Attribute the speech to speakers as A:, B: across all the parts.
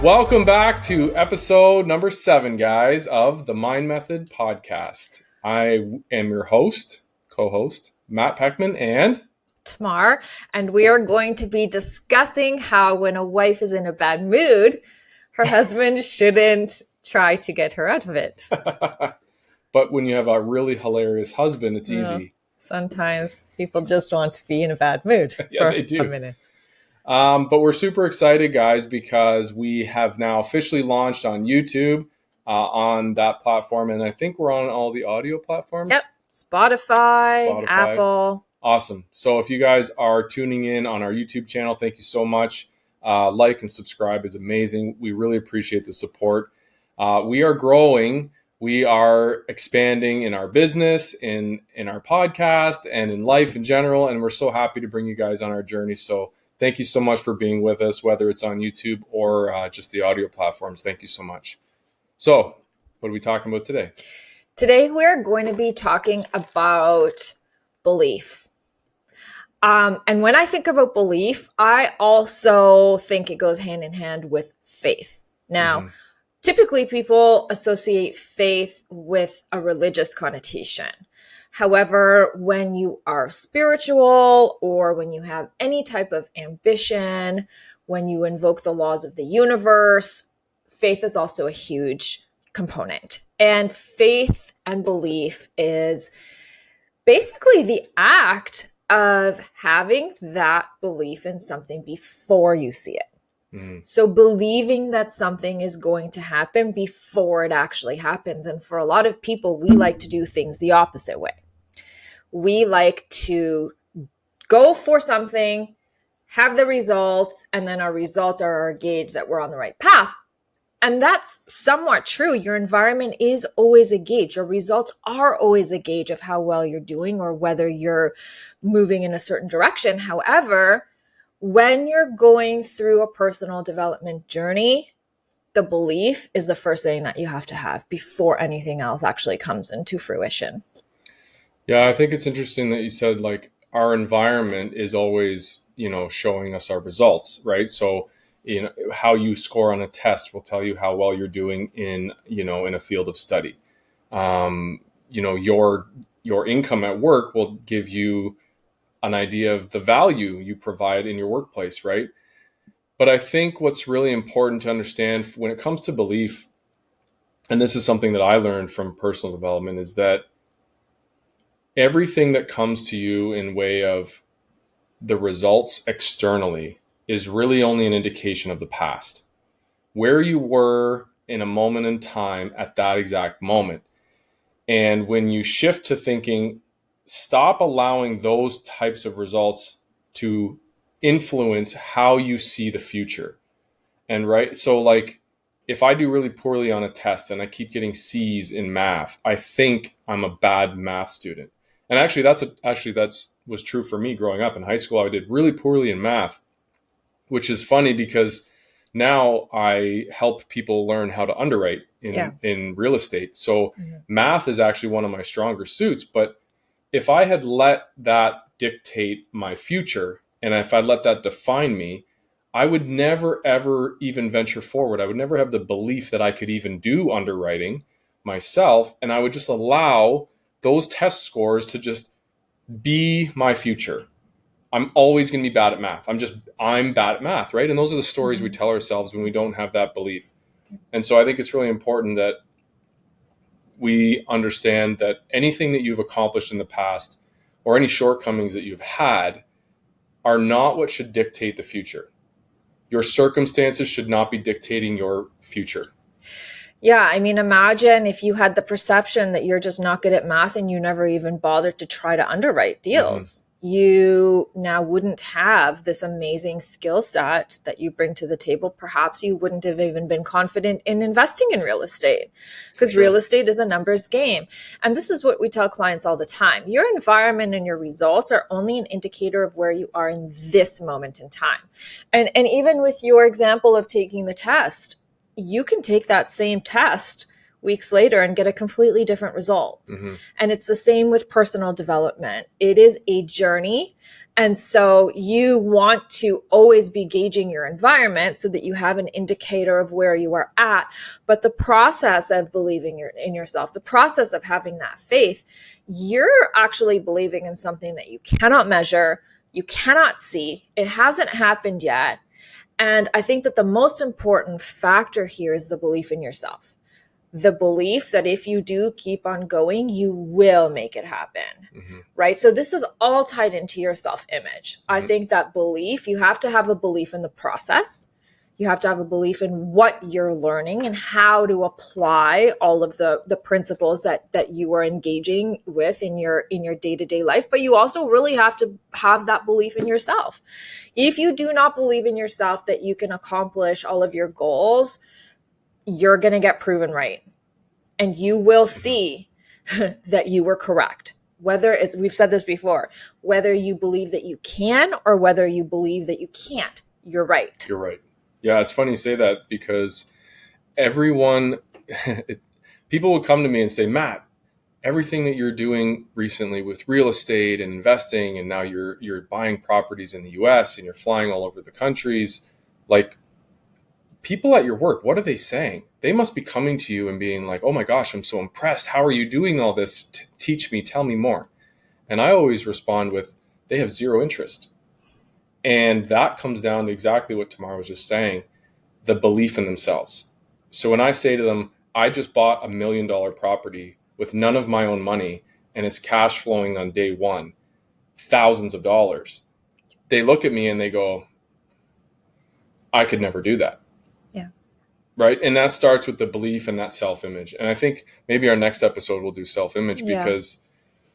A: Welcome back to episode number 7, guys, of the Mind Method podcast. I am your co-host, Matt Poechman and
B: Tamar, and we are going to be discussing how when a wife is in a bad mood, her husband shouldn't try to get her out of it.
A: But when you have a really hilarious husband, it's easy.
B: Sometimes people just want to be in a bad mood
A: Yeah,
B: for
A: they do.
B: a minute.
A: But we're super excited, guys, because we have now officially launched on YouTube on that platform. And I think we're on all the audio platforms.
B: Yep. Spotify, Apple.
A: Awesome. So if you guys are tuning in on our YouTube channel, thank you so much. Like and subscribe is amazing. We really appreciate the support. We are growing. We are expanding in our business, in our podcast, and in life in general. And we're so happy to bring you guys on our journey. So thank you so much for being with us, whether it's on YouTube or just the audio platforms. Thank you so much. So what are we talking about today?
B: Today, we're going to be talking about belief. And when I think about belief, I also think it goes hand in hand with faith. Now, typically people associate faith with a religious connotation. However, when you are spiritual or when you have any type of ambition, when you invoke the laws of the universe, faith is also a huge component. And faith and belief is basically the act of having that belief in something before you see it. So believing that something is going to happen before it actually happens. And for a lot of people, we like to do things the opposite way. We like to go for something, have the results, and then our results are our gauge that we're on the right path. And that's somewhat true. Your environment is always a gauge. Your results are always a gauge of how well you're doing or whether you're moving in a certain direction. However, when you're going through a personal development journey, the belief is the first thing that you have to have before anything else actually comes into fruition.
A: Yeah, I think it's interesting that you said like our environment is always, showing us our results, right? So, how you score on a test will tell you how well you're doing in a field of study. Your income at work will give you an idea of the value you provide in your workplace, right? But I think what's really important to understand when it comes to belief, and this is something that I learned from personal development, is that everything that comes to you in way of the results externally is really only an indication of the past, where you were in a moment in time at that exact moment. And when you shift to thinking, stop allowing those types of results to influence how you see the future. And right, so like if I do really poorly on a test and I keep getting C's in math, I think I'm a bad math student. And actually that's was true for me growing up in high school. I did really poorly in math, which is funny because now I help people learn how to underwrite in real estate. So math is actually one of my stronger suits. But if I had let that dictate my future, and if I let that define me, I would never, ever even venture forward. I would never have the belief that I could even do underwriting myself. And I would just allow those test scores to just be my future. I'm always going to be bad at math. I'm bad at math, right? And those are the stories we tell ourselves when we don't have that belief. And so I think it's really important that we understand that anything that you've accomplished in the past or any shortcomings that you've had are not what should dictate the future. Your circumstances should not be dictating your future.
B: Yeah, I mean, imagine if you had the perception that you're just not good at math and you never even bothered to try to underwrite deals. You now wouldn't have this amazing skill set that you bring to the table. Perhaps you wouldn't have even been confident in investing in real estate because real estate is a numbers game. And this is what we tell clients all the time. Your environment and your results are only an indicator of where you are in this moment in time. And even with your example of taking the test, you can take that same test weeks later and get a completely different result.
A: Mm-hmm.
B: And it's the same with personal development. It is a journey. And so you want to always be gauging your environment so that you have an indicator of where you are at. But the process of believing in yourself, the process of having that faith, you're actually believing in something that you cannot measure, you cannot see. It hasn't happened yet. And I think that the most important factor here is the belief in yourself. The belief that if you do keep on going, you will make it happen,
A: Mm-hmm.
B: right? So this is all tied into your self-image.
A: Mm-hmm.
B: I think that belief, you have to have a belief in the process. You have to have a belief in what you're learning and how to apply all of the principles that you are engaging with in your day-to-day life. But you also really have to have that belief in yourself. If you do not believe in yourself that you can accomplish all of your goals, you're going to get proven right. And you will see that you were correct. Whether it's, we've said this before, whether you believe that you can or whether you believe that you can't, you're right.
A: You're right. Yeah, it's funny you say that because everyone, people will come to me and say, Matt, everything that you're doing recently with real estate and investing, and now you're buying properties in the US and you're flying all over the countries, like, people at your work, what are they saying? They must be coming to you and being like, oh my gosh, I'm so impressed. How are you doing all this? Teach me, tell me more. And I always respond with, they have zero interest. And that comes down to exactly what Tamar was just saying, the belief in themselves. So when I say to them, I just bought $1 million property with none of my own money and it's cash flowing on day one, thousands of dollars, they look at me and they go, I could never do that.
B: Yeah.
A: Right. And that starts with the belief and that self-image. And I think maybe our next episode will do self-image, because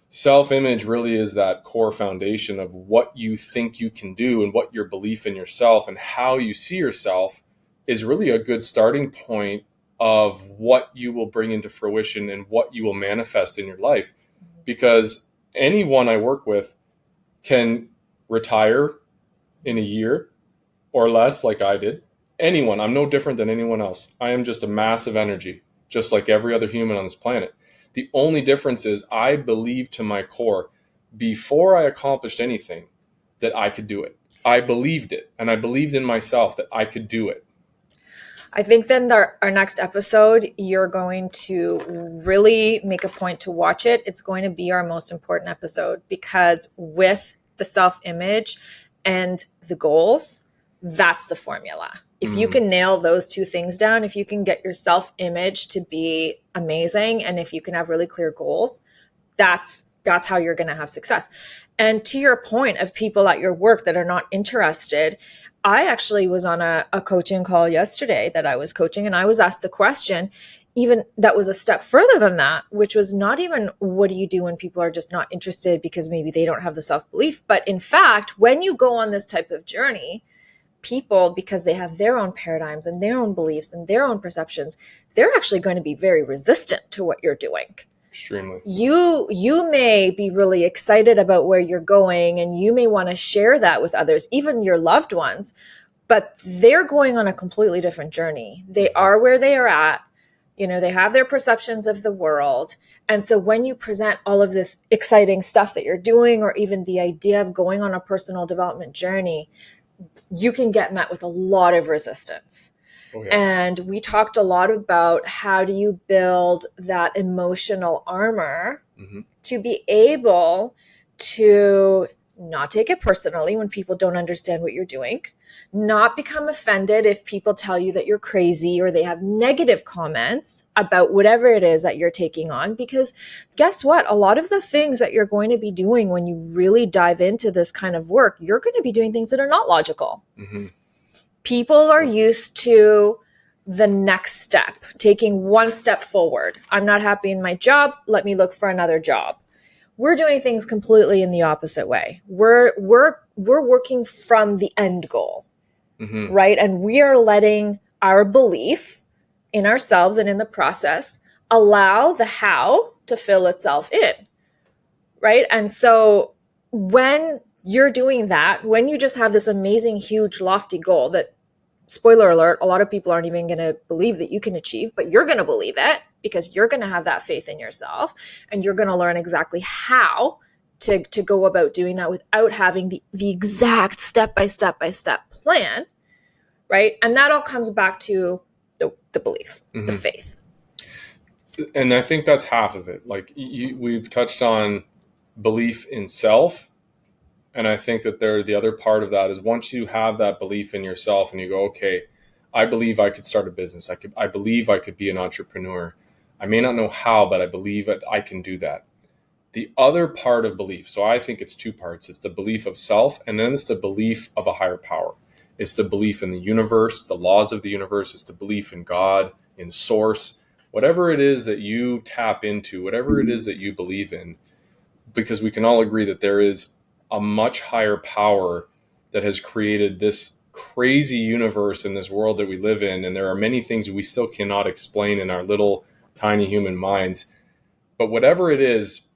A: self-image really is that core foundation of what you think you can do and what your belief in yourself and how you see yourself is really a good starting point of what you will bring into fruition and what you will manifest in your life. Because anyone I work with can retire in a year or less, like I did. Anyone. I'm no different than anyone else. I am just a mass of energy, just like every other human on this planet. The only difference is I believe to my core, before I accomplished anything, that I could do it. I believed it, and I believed in myself that I could do it.
B: I think then our next episode, you're going to really make a point to watch it. It's going to be our most important episode, because with the self-image and the goals, that's the formula. If you can nail those two things down, if you can get your self-image to be amazing, and if you can have really clear goals, that's how you're going to have success. And to your point of people at your work that are not interested, I actually was on a coaching call yesterday that I was coaching, and I was asked the question, even that was a step further than that, which was not even what do you do when people are just not interested because maybe they don't have the self-belief. But in fact, when you go on this type of journey, people, because they have their own paradigms and their own beliefs and their own perceptions, they're actually going to be very resistant to what you're doing.
A: Extremely.
B: You may be really excited about where you're going, and you may want to share that with others, even your loved ones, but they're going on a completely different journey. They are where they are at. They have their perceptions of the world. And so when you present all of this exciting stuff that you're doing, or even the idea of going on a personal development journey, you can get met with a lot of resistance.
A: Oh, yeah.
B: And we talked a lot about how do you build that emotional armor to be able to not take it personally when people don't understand what you're doing, not become offended if people tell you that you're crazy or they have negative comments about whatever it is that you're taking on. Because guess what? A lot of the things that you're going to be doing when you really dive into this kind of work, you're going to be doing things that are not logical. People are used to the next step, taking one step forward. I'm not happy in my job. Let me look for another job. We're doing things completely in the opposite way. We're working from the end goal, right? And we are letting our belief in ourselves and in the process allow the how to fill itself in, right? And so when you're doing that, when you just have this amazing, huge, lofty goal that spoiler alert, a lot of people aren't even going to believe that you can achieve, but you're going to believe it because you're going to have that faith in yourself, and you're going to learn exactly how to go about doing that without having the exact step by step plan, right? And that all comes back to the belief, the faith.
A: And I think that's half of it. Like we've touched on belief in self. And I think that the other part of that is once you have that belief in yourself and you go, okay, I believe I could start a business. I believe I could be an entrepreneur. I may not know how, but I believe that I can do that. The other part of belief, so I think it's two parts. It's the belief of self, and then it's the belief of a higher power. It's the belief in the universe, the laws of the universe. It's the belief in God, in source, whatever it is that you tap into, whatever it is that you believe in, because we can all agree that there is a much higher power that has created this crazy universe in this world that we live in. And there are many things we still cannot explain in our little tiny human minds. But whatever it is,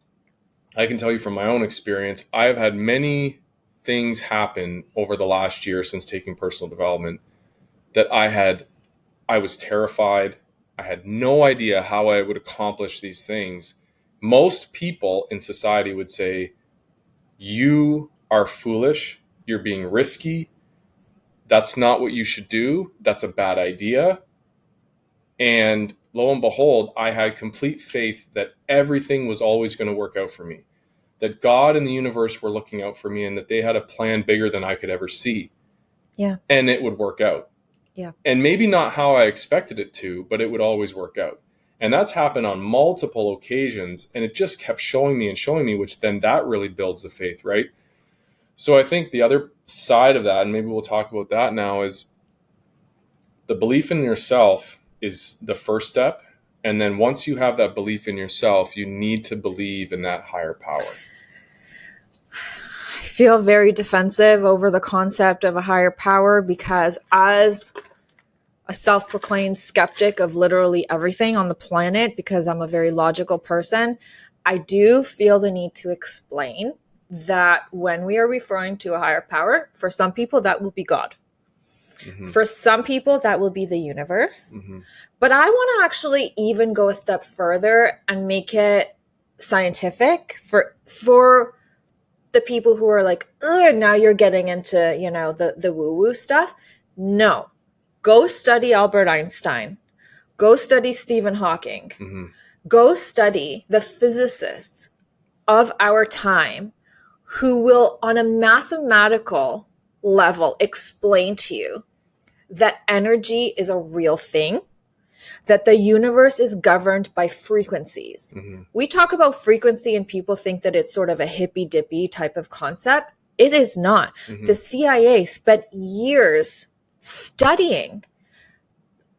A: I can tell you from my own experience, I have had many things happen over the last year since taking personal development that I was terrified. I had no idea how I would accomplish these things. Most people in society would say, you are foolish. You're being risky. That's not what you should do. That's a bad idea. And lo and behold, I had complete faith that everything was always going to work out for me, that God and the universe were looking out for me, and that they had a plan bigger than I could ever see.
B: Yeah.
A: And it would work out.
B: Yeah.
A: And maybe not how I expected it to, but it would always work out. And that's happened on multiple occasions. And it just kept showing me, which then that really builds the faith, right? So I think the other side of that, and maybe we'll talk about that now, is the belief in yourself is the first step. And then once you have that belief in yourself, you need to believe in that higher power.
B: I feel very defensive over the concept of a higher power because as a self-proclaimed skeptic of literally everything on the planet, because I'm a very logical person, I do feel the need to explain that when we are referring to a higher power, for some people that will be God. Mm-hmm. For some people that will be the universe. Mm-hmm. But I want to actually even go a step further and make it scientific for the people who are like, now you're getting into, the woo-woo stuff. No. Go study Albert Einstein. Go study Stephen Hawking. Mm-hmm. Go study the physicists of our time who will, on a mathematical level, explain to you that energy is a real thing, that the universe is governed by frequencies. Mm-hmm. We talk about frequency and people think that it's sort of a hippy-dippy type of concept. It is not. Mm-hmm. The CIA spent years studying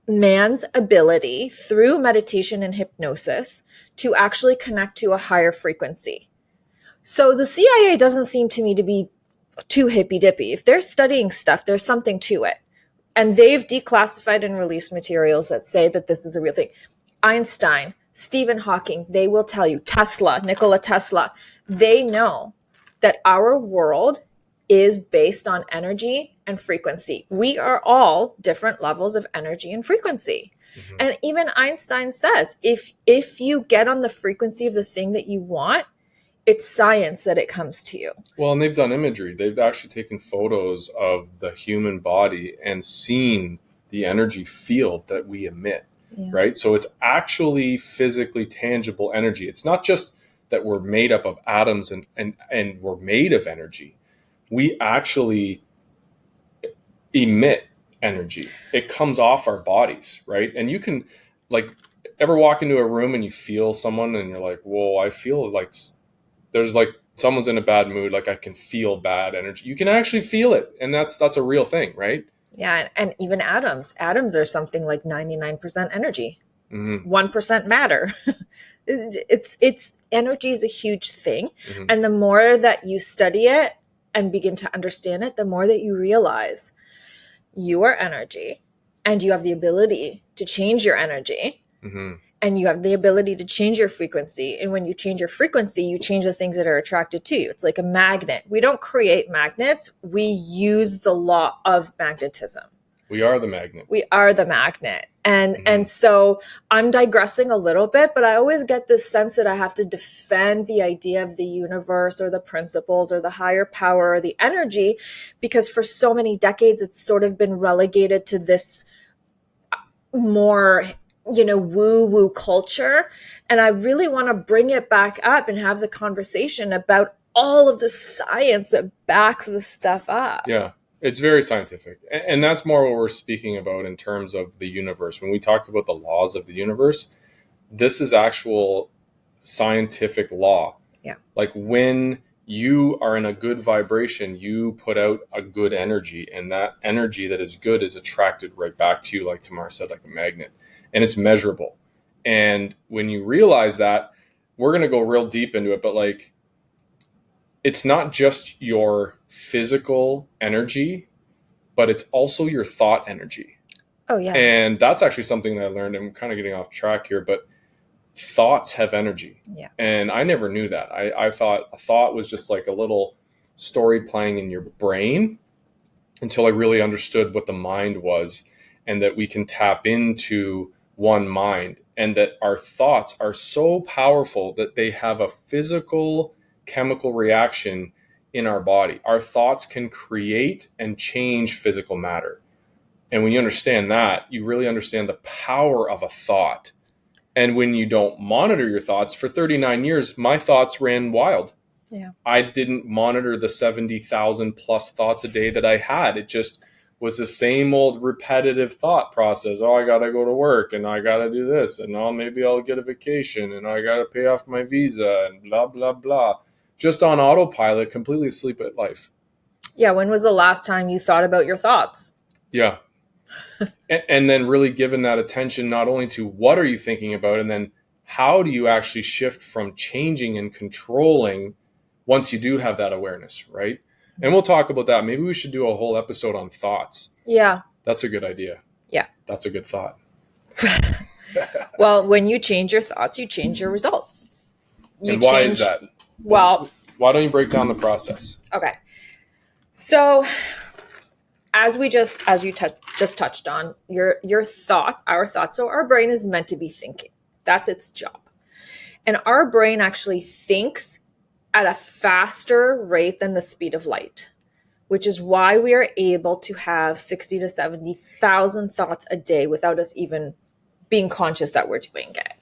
B: man's ability through meditation and hypnosis to actually connect to a higher frequency. So the CIA doesn't seem to me to be too hippy-dippy. If they're studying stuff, there's something to it. And they've declassified and released materials that say that this is a real thing. Einstein, Stephen Hawking, they will tell you, Nikola Tesla, they know that our world is based on energy and frequency. We are all different levels of energy and frequency. Mm-hmm. And even Einstein says, if you get on the frequency of the thing that you want, it's science that it comes to you.
A: Well, and they've done imagery. They've actually taken photos of the human body and seen the energy field that we emit, right? So it's actually physically tangible energy. It's not just that we're made up of atoms and we're made of energy. We actually emit energy. It comes off our bodies, right? And you can, like, ever walk into a room and you feel someone and you're like, whoa, I feel like there's like someone's in a bad mood, like I can feel bad energy. You can actually feel it, and that's a real thing, right?
B: Yeah, and even atoms are something like 99% energy, 1% matter. It's energy is a huge thing, and the more that you study it and begin to understand it, the more that you realize you are energy, and you have the ability to change your energy. Mm-hmm. And you have the ability to change your frequency. And when you change your frequency, you change the things that are attracted to you. It's like a magnet. We don't create magnets. We use the law of magnetism.
A: We are the magnet.
B: We are the magnet. And
A: Mm-hmm.
B: and so I'm digressing a little bit, but I always get this sense that I have to defend the idea of the universe or the principles or the higher power or the energy, because for so many decades it's sort of been relegated to this more, woo woo culture. And I really want to bring it back up and have the conversation about all of the science that backs this stuff up.
A: Yeah, it's very scientific. And that's more what we're speaking about in terms of the universe. When we talk about the laws of the universe, this is actual scientific law.
B: Yeah.
A: Like when you are in a good vibration, you put out a good energy, and that energy that is good is attracted right back to you, like Tamar said, like a magnet, and it's measurable. And when you realize that, we're going to go real deep into it, but like, it's not just your physical energy, but it's also your thought energy.
B: Oh, yeah.
A: And that's actually something that I learned. I'm kind of getting off track here, but thoughts have energy.
B: Yeah.
A: And I never knew that. I thought a thought was just like a little story playing in your brain until I really understood what the mind was, and that we can tap into one mind, and that our thoughts are so powerful that they have a physical chemical reaction in our body. Our thoughts can create and change physical matter. And when you understand that, you really understand the power of a thought. And when you don't monitor your thoughts, for 39 years, my thoughts ran wild.
B: Yeah.
A: I didn't monitor the 70,000 plus thoughts a day that I had. It just was the same old repetitive thought process. Oh, I got to go to work, and I got to do this, and oh, maybe I'll get a vacation, and I got to pay off my visa, and blah, blah, blah. Just on autopilot, completely asleep at life.
B: Yeah. When was the last time you thought about your thoughts?
A: Yeah. And then really giving that attention not only to what are you thinking about, and then how do you actually shift from changing and controlling once you do have that awareness, right? And we'll talk about that. Maybe we should do a whole episode on thoughts.
B: Yeah.
A: That's a good idea.
B: Yeah.
A: That's a good thought.
B: Well, when you change your thoughts, you change your results.
A: And why is that?
B: Well,
A: why don't you break down the process?
B: Okay. So as you just touched on, your thoughts, our thoughts. So our brain is meant to be thinking. That's its job. And our brain actually thinks at a faster rate than the speed of light, which is why we are able to have 60 to 70,000 thoughts a day without us even being conscious that we're doing it.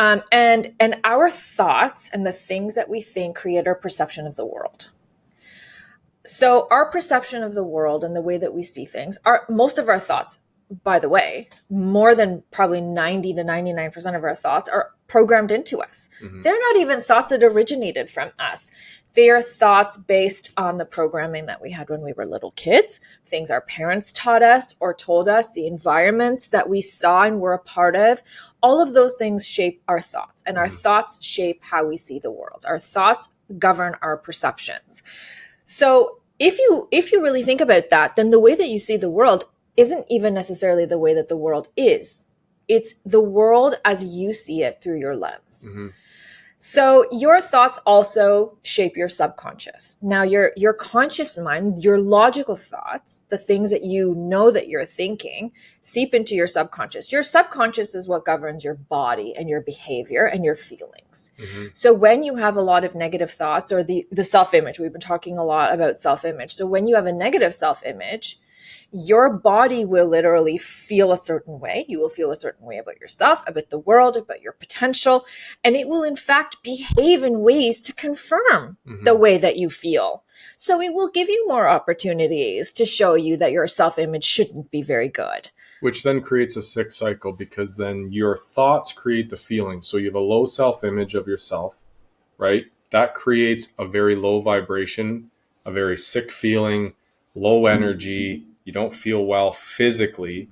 B: And our thoughts and the things that we think create our perception of the world. So our perception of the world and the way that we see things are most of our thoughts, by the way, more than probably 90 to 99% of our thoughts are programmed into us. Mm-hmm. They're not even thoughts that originated from us. They are thoughts based on the programming that we had when we were little kids, things our parents taught us or told us, the environments that we saw and were a part of. All of those things shape our thoughts, and our thoughts shape how we see the world. Our thoughts govern our perceptions. So if you really think about that, then the way that you see the world isn't even necessarily the way that the world is. It's the world as you see it through your lens. Mm-hmm. So your thoughts also shape your subconscious. Now your conscious mind, your logical thoughts, the things that you know that you're thinking, seep into your subconscious. Your subconscious is what governs your body and your behavior and your feelings. Mm-hmm. So when you have a lot of negative thoughts, or the self-image, we've been talking a lot about self-image. So when you have a negative self-image, your body will literally feel a certain way. You will feel a certain way about yourself, about the world, about your potential. And it will, in fact, behave in ways to confirm the way that you feel. So it will give you more opportunities to show you that your self-image shouldn't be very good.
A: Which then creates a sick cycle, because then your thoughts create the feeling. So you have a low self-image of yourself, right? That creates a very low vibration, a very sick feeling, low energy. You don't feel well physically.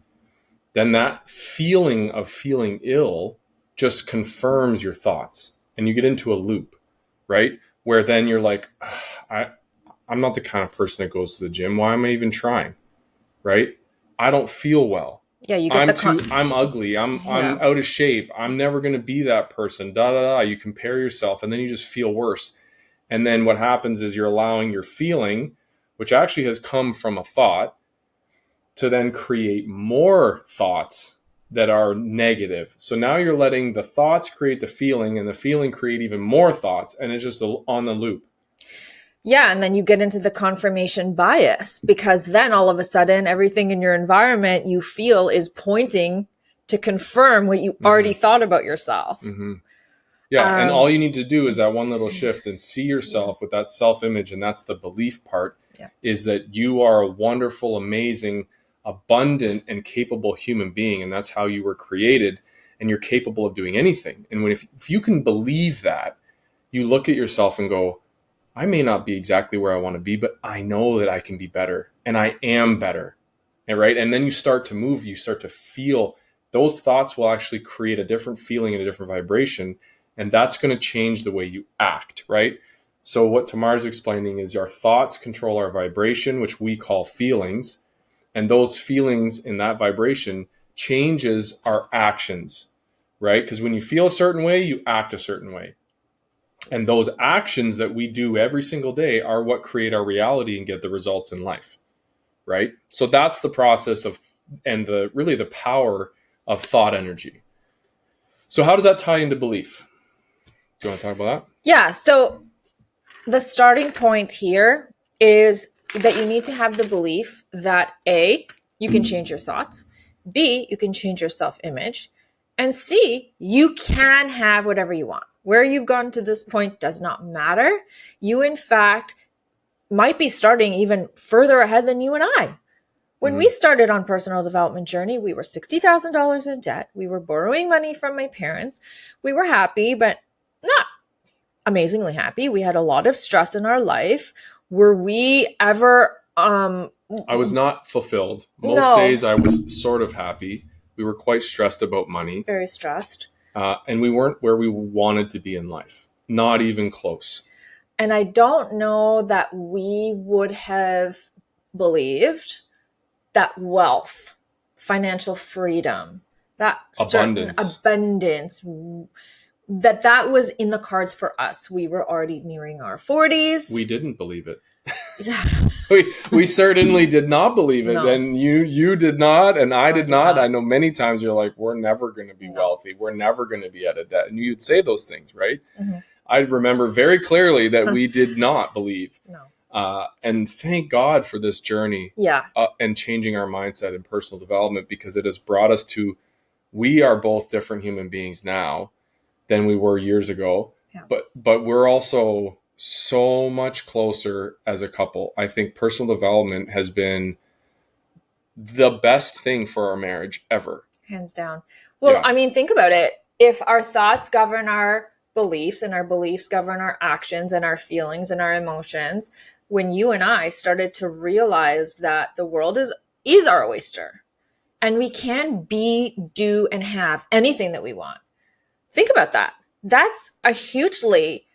A: Then that feeling of feeling ill just confirms your thoughts, and you get into a loop, right? Where then you're like, I'm not the kind of person that goes to the gym. Why am I even trying? Right? I don't feel well.
B: Yeah, you get
A: I'm ugly. I'm out of shape. I'm never going to be that person. Da da da. You compare yourself, and then you just feel worse. And then what happens is you're allowing your feeling, which actually has come from a thought, to then create more thoughts that are negative. So now you're letting the thoughts create the feeling, and the feeling create even more thoughts, and it's just on the loop.
B: Yeah, and then you get into the confirmation bias, because then all of a sudden everything in your environment you feel is pointing to confirm what you already thought about yourself.
A: Mm-hmm. Yeah, and all you need to do is that one little shift and see yourself with that self-image, and that's the belief part, is that you are a wonderful, amazing, abundant, and capable human being, and that's how you were created, and you're capable of doing anything. And if you can believe that, you look at yourself and go, I may not be exactly where I want to be, but I know that I can be better, and I am better. And right? And then you start to move, you start to feel those thoughts will actually create a different feeling and a different vibration, and that's going to change the way you act, right? So what Tamar's explaining is our thoughts control our vibration, which we call feelings, and those feelings in that vibration changes our actions, right? Because when you feel a certain way, you act a certain way. And those actions that we do every single day are what create our reality and get the results in life, right? So that's the process of, and the power of thought energy. So how does that tie into belief? Do you want to talk about that?
B: Yeah, so the starting point here is that you need to have the belief that A, you can change your thoughts, B, you can change your self-image, and C, you can have whatever you want. Where you've gotten to this point does not matter. You, in fact, might be starting even further ahead than you and I. When we started on personal development journey, we were $60,000 in debt. We were borrowing money from my parents. We were happy, but not amazingly happy. We had a lot of stress in our life. Were we ever
A: I was not fulfilled. Most
B: no,
A: days I was sort of happy. We were quite stressed about money.
B: very stressed.
A: And we weren't where we wanted to be in life. Not even close.
B: And I don't know that we would have believed that wealth, financial freedom, that certain abundance, that was in the cards for us. We were already nearing our 40s.
A: We didn't believe it. we certainly did not believe it. No. And you did not, and I did not. I know many times you're like, we're never going to be wealthy. We're never going to be out of debt. And you'd say those things, right? Mm-hmm. I remember very clearly that we did not believe. No. And thank God for this journey.
B: Yeah.
A: And changing our mindset in personal development, because it has brought us to, we are both different human beings now than we were years ago. Yeah. But we're also so much closer as a couple. I think personal development has been the best thing for our marriage ever.
B: Hands down. Well, yeah. I mean, think about it. If our thoughts govern our beliefs, and our beliefs govern our actions and our feelings and our emotions, when you and I started to realize that the world is our oyster, and we can be, do, and have anything that we want. Think about that. That's a hugely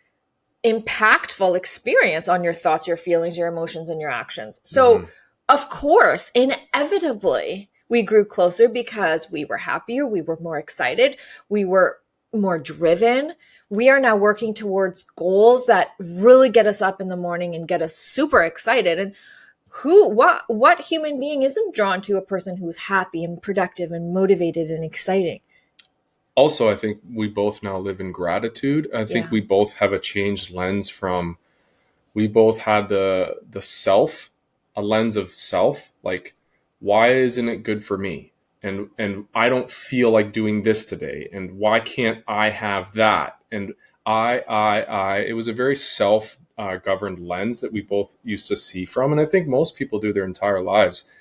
B: impactful experience on your thoughts, your feelings, your emotions, and your actions. So, of course, inevitably, we grew closer because we were happier, we were more excited, we were more driven. We are now working towards goals that really get us up in the morning and get us super excited. And what human being isn't drawn to a person who's happy and productive and motivated and exciting?
A: Also, I think we both now live in gratitude. I think we both have a changed lens from, we both had the self, a lens of self, like, why isn't it good for me? And I don't feel like doing this today. And why can't I have that? And it was a very self-governed lens that we both used to see from. And I think most people do their entire lives.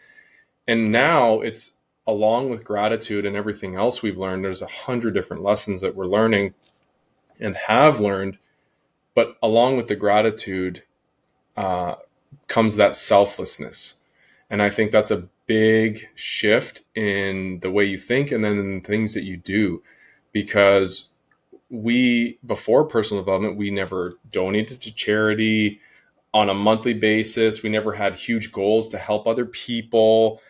A: And now it's, along with gratitude and everything else we've learned, there's 100 different lessons that we're learning and have learned. But along with the gratitude comes that selflessness. And I think that's a big shift in the way you think and then in the things that you do. Because before personal development, we never donated to charity on a monthly basis. We never had huge goals to help other people.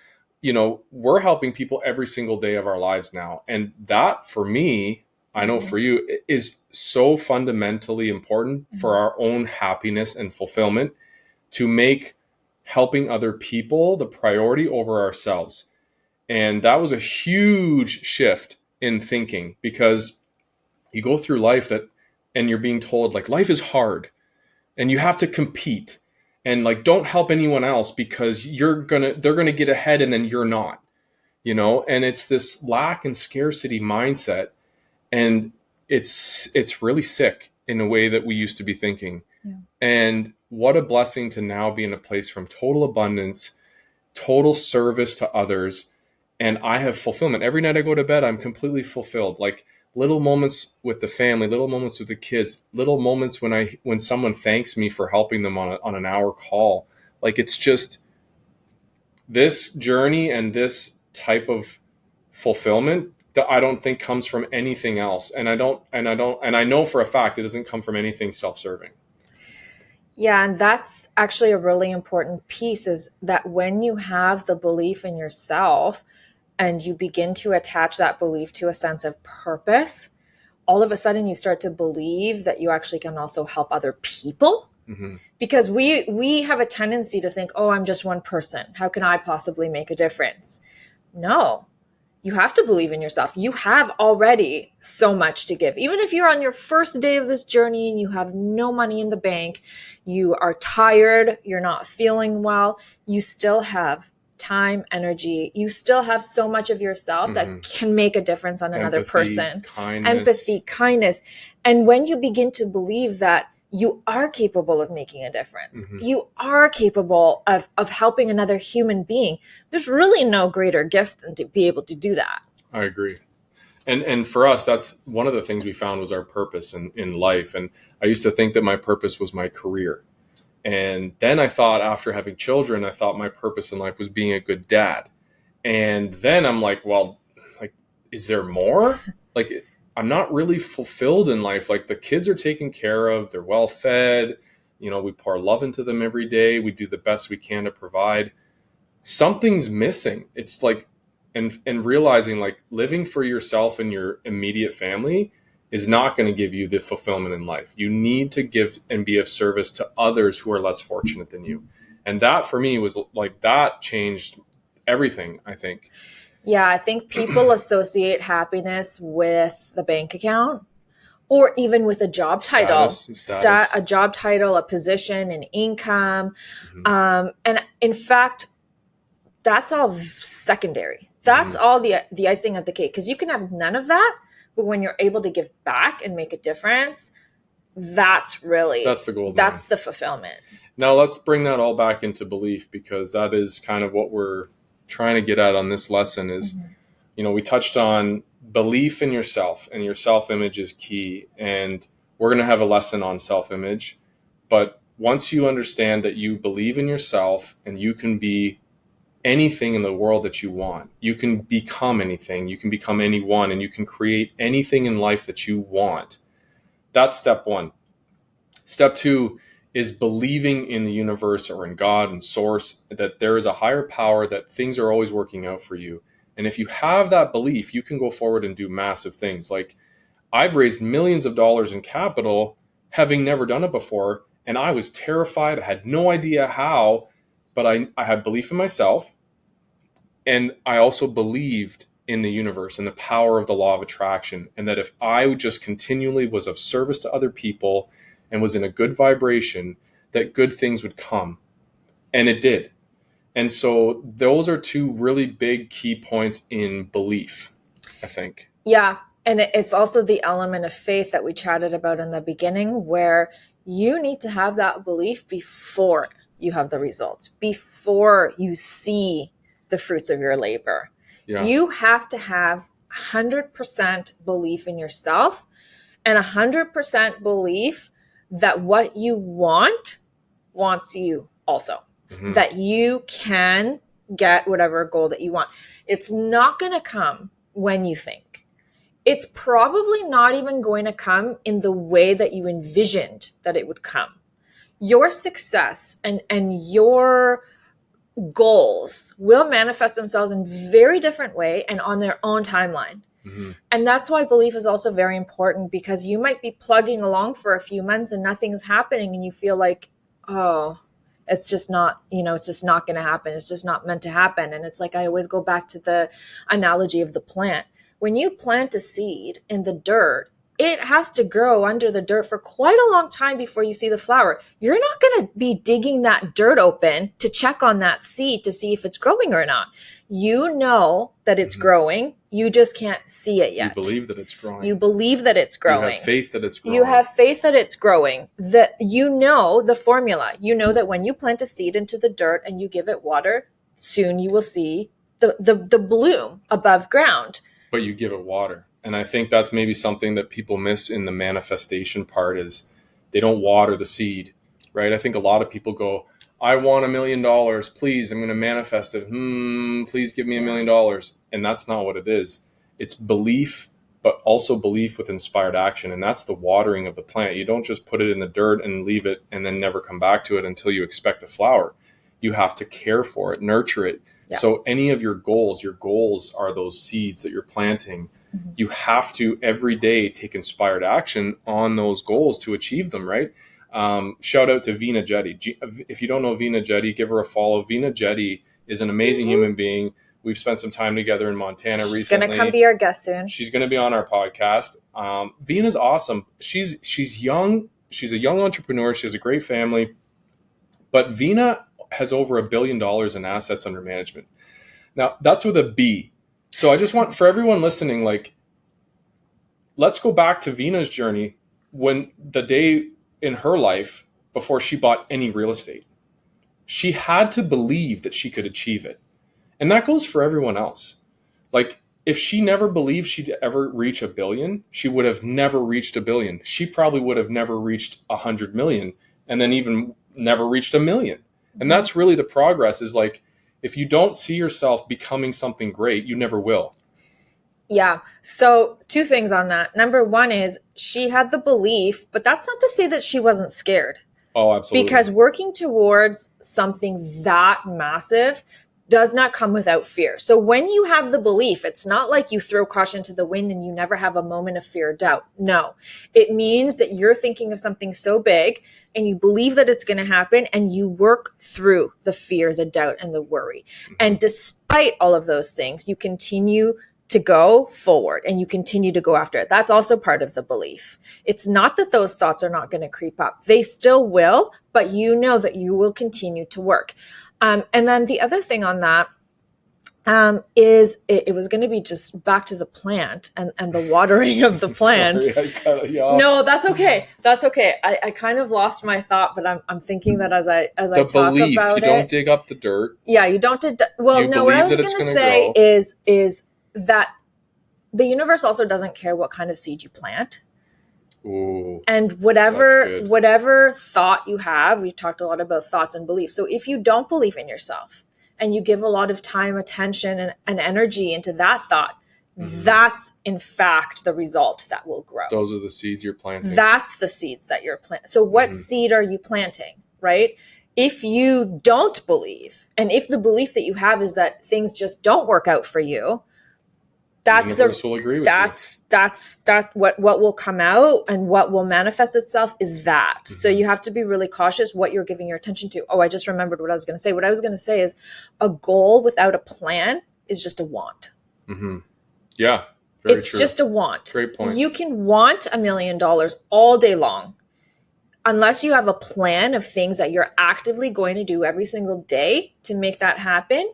A: You know, we're helping people every single day of our lives now. And that, for me, I know for you, is so fundamentally important for our own happiness and fulfillment, to make helping other people the priority over ourselves. And that was a huge shift in thinking, because you go through life that, and you're being told like life is hard and you have to compete, and like don't help anyone else because they're gonna get ahead and then you're not, and it's this lack and scarcity mindset. And it's really sick in a way that we used to be thinking.
B: Yeah.
A: And what a blessing to now be in a place from total abundance, total service to others. And I have fulfillment. Every night I go to bed, I'm completely fulfilled. Like little moments with the family, little moments with the kids, little moments when someone thanks me for helping them on an hour call. Like it's just this journey and this type of fulfillment that I don't think comes from anything else. And I know for a fact it doesn't come from anything self-serving.
B: Yeah, and that's actually a really important piece, is that when you have the belief in yourself and you begin to attach that belief to a sense of purpose, all of a sudden you start to believe that you actually can also help other people.
A: Mm-hmm.
B: Because we have a tendency to think, oh, I'm just one person. How can I possibly make a difference? No, you have to believe in yourself. You have already so much to give. Even if you're on your first day of this journey and you have no money in the bank, you are tired, you're not feeling well, you still have time, energy. You still have so much of yourself
A: Mm-hmm.
B: that can make a difference on another
A: Empathy,
B: person.
A: kindness.
B: Empathy, kindness. And when you begin to believe that you are capable of making a difference,
A: Mm-hmm.
B: you are capable of helping another human being, there's really no greater gift than to be able to do that.
A: I agree. And for us, that's one of the things we found was our purpose in life. And I used to think that my purpose was my career. And then I thought, after having children, I thought my purpose in life was being a good dad. And then I'm like, well, like, is there more? Like, I'm not really fulfilled in life. Like, the kids are taken care of, they're well fed, we pour love into them every day, we do the best we can to provide. Something's missing. It's like, and realizing like living for yourself and your immediate family is not going to give you the fulfillment in life. You need to give and be of service to others who are less fortunate than you. And that for me was like, that changed everything, I think.
B: Yeah, I think people associate happiness with the bank account, or even with a job title,
A: Status.
B: a job title, a position, an income.
A: Mm-hmm.
B: And in fact, that's all secondary. That's
A: Mm-hmm.
B: all the icing of the cake, because you can have none of that, but when you're able to give back and make a difference, that's
A: the gold mine.
B: That's the fulfillment.
A: Now let's bring that all back into belief, because that is kind of what we're trying to get at on this lesson is, we touched on belief in yourself, and your self-image is key. And we're going to have a lesson on self-image. But once you understand that you believe in yourself and you can be anything in the world that you want, you can become anything, you can become anyone, and you can create anything in life that you want. That's step one. Step two is believing in the universe or in God and source, that there is a higher power, that things are always working out for you. And if you have that belief, you can go forward and do massive things. Like, I've raised millions of dollars in capital, having never done it before. And I was terrified. I had no idea how, but I had belief in myself. And I also believed in the universe and the power of the law of attraction. And that if I just continually was of service to other people and was in a good vibration, that good things would come. And it did. And so those are two really big key points in belief, I think.
B: Yeah. And it's also the element of faith that we chatted about in the beginning, where you need to have that belief before you have the results, before you see the fruits of your labor.
A: Yeah.
B: You have to have 100% belief in yourself and 100% belief that what you wants you also,
A: Mm-hmm.
B: that you can get whatever goal that you want. It's not going to come when you think. It's probably not even going to come in the way that you envisioned that it would come. Your success and your goals will manifest themselves in very different way and on their own timeline.
A: Mm-hmm.
B: And that's why belief is also very important, because you might be plugging along for a few months and nothing's happening and you feel like, oh, It's just not, it's just not going to happen. It's just not meant to happen. And it's like, I always go back to the analogy of the plant. When you plant a seed in the dirt, it has to grow under the dirt for quite a long time before you see the flower. You're not going to be digging that dirt open to check on that seed to see if it's growing or not. You know that it's growing. You just can't see it yet.
A: You believe that it's growing.
B: You believe that it's growing.
A: You have faith that it's growing.
B: You have faith that it's growing. That you know the formula. You know that when you plant a seed into the dirt and you give it water, soon you will see the bloom above ground.
A: But you give it water. And I think that's maybe something that people miss in the manifestation part is they don't water the seed, right? I think a lot of people go, I want $1 million. Please, I'm going to manifest it. Please give me $1 million. And that's not what it is. It's belief, but also belief with inspired action. And that's the watering of the plant. You don't just put it in the dirt and leave it and then never come back to it until you expect a flower. You have to care for it, nurture it. Yeah. So any of your goals are those seeds that you're planting. Mm-hmm. You have to every day take inspired action on those goals to achieve them, right? Shout out to Veena Jetty. If you don't know Veena Jetty, give her a follow. Veena Jetty is an amazing human being. We've spent some time together in Montana recently.
B: She's going to come be our guest soon.
A: She's going to be on our podcast. Veena's awesome. She's young. She's a young entrepreneur. She has a great family. But Veena has over $1 billion in assets under management. Now, that's with a B. So I just want, for everyone listening, like, let's go back to Veena's journey when the day in her life before she bought any real estate. She had to believe that she could achieve it. And that goes for everyone else. Like, if she never believed she'd ever reach $1 billion, she would have never reached $1 billion. She probably would have never reached 100 million and then even never reached 1 million. And that's really the progress is like, if you don't see yourself becoming something great, you never will.
B: Yeah. So 2 things on that. Number 1 is she had the belief, but that's not to say that she wasn't scared.
A: Oh, absolutely.
B: Because working towards something that massive does not come without fear. So when you have the belief, it's not like you throw caution to the wind and you never have a moment of fear or doubt. No, it means that you're thinking of something so big and you believe that it's going to happen and you work through the fear, the doubt, and the worry. Mm-hmm. And despite all of those things, you continue to go forward and you continue to go after it. That's also part of the belief. It's not that those thoughts are not going to creep up. They still will, but you know that you will continue to work. And then the other thing on that is it was going to be just back to the plant and the watering of the plant.
A: Sorry, I cut you off.
B: No, that's okay. That's okay. I kind of lost my thought, but I'm thinking that as I talk
A: belief,
B: about
A: you don't dig up the dirt.
B: Yeah, you don't. Well, no, what I was going to say is that the universe also doesn't care what kind of seed you plant.
A: Ooh,
B: and whatever thought you have, we've talked a lot about thoughts and beliefs. So if you don't believe in yourself and you give a lot of time, attention, and energy into that thought, that's in fact the result that will grow.
A: Those are the seeds you're planting.
B: That's the seeds that you're planting. So what seed are you planting, right? If you don't believe, and if the belief that you have is that things just don't work out for you, that's what will come out and what will manifest itself is that. Mm-hmm. So you have to be really cautious what you're giving your attention to. Oh, I just remembered what I was going to say. What I was going to say is a goal without a plan is just a want.
A: Mm-hmm. Yeah.
B: It's true. Just a want.
A: Great point.
B: You can want $1 million all day long. Unless you have a plan of things that you're actively going to do every single day to make that happen,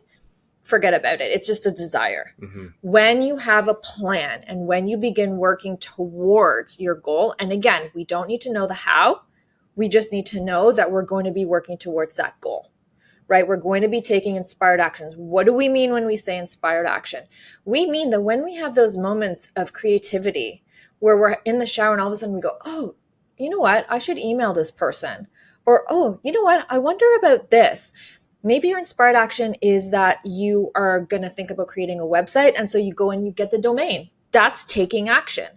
B: forget about it. It's just a desire. Mm-hmm. When you have a plan and when you begin working towards your goal, and again, we don't need to know the how, we just need to know that we're going to be working towards that goal, right? We're going to be taking inspired actions. What do we mean when we say inspired action? We mean that when we have those moments of creativity where we're in the shower and all of a sudden we go, oh, you know what? I should email this person. Or, oh, you know what? I wonder about this. Maybe your inspired action is that you are going to think about creating a website. And so you go and you get the domain. That's taking action.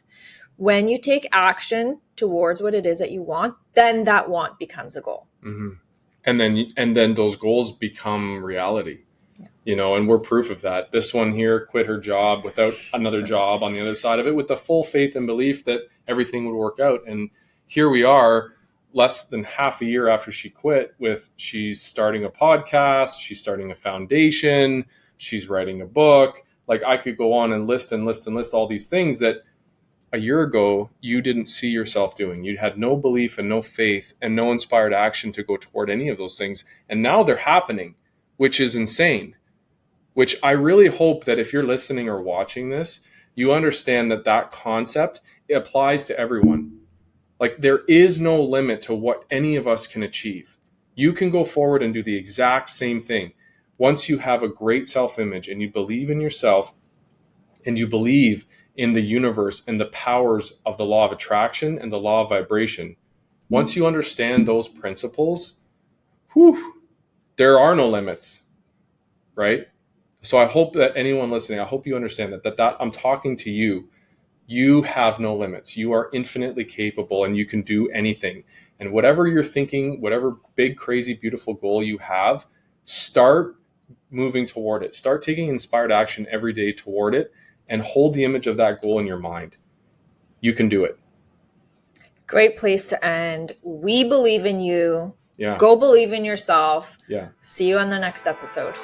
B: When you take action towards what it is that you want, then that want becomes a goal.
A: Mm-hmm. And then those goals become reality, and we're proof of that. This one here quit her job without another job on the other side of it with the full faith and belief that everything would work out. And here we are less than half a year after she quit, with she's starting a podcast, she's starting a foundation, she's writing a book. Like, I could go on and list and list and list all these things that a year ago you didn't see yourself doing. You had no belief and no faith and no inspired action to go toward any of those things. And now they're happening, which is insane. Which I really hope that if you're listening or watching this, you understand that that concept, it applies to everyone. Like, there is no limit to what any of us can achieve. You can go forward and do the exact same thing. Once you have a great self-image and you believe in yourself and you believe in the universe and the powers of the law of attraction and the law of vibration, once you understand those principles, whew, there are no limits, right? So I hope that anyone listening, I hope you understand that I'm talking to you. You have no limits. You are infinitely capable and you can do anything. And whatever you're thinking, whatever big, crazy, beautiful goal you have, start moving toward it. Start taking inspired action every day toward it and hold the image of that goal in your mind. You can do it.
B: Great place to end. We believe in you.
A: Yeah.
B: Go believe in yourself.
A: Yeah.
B: See you on the next episode.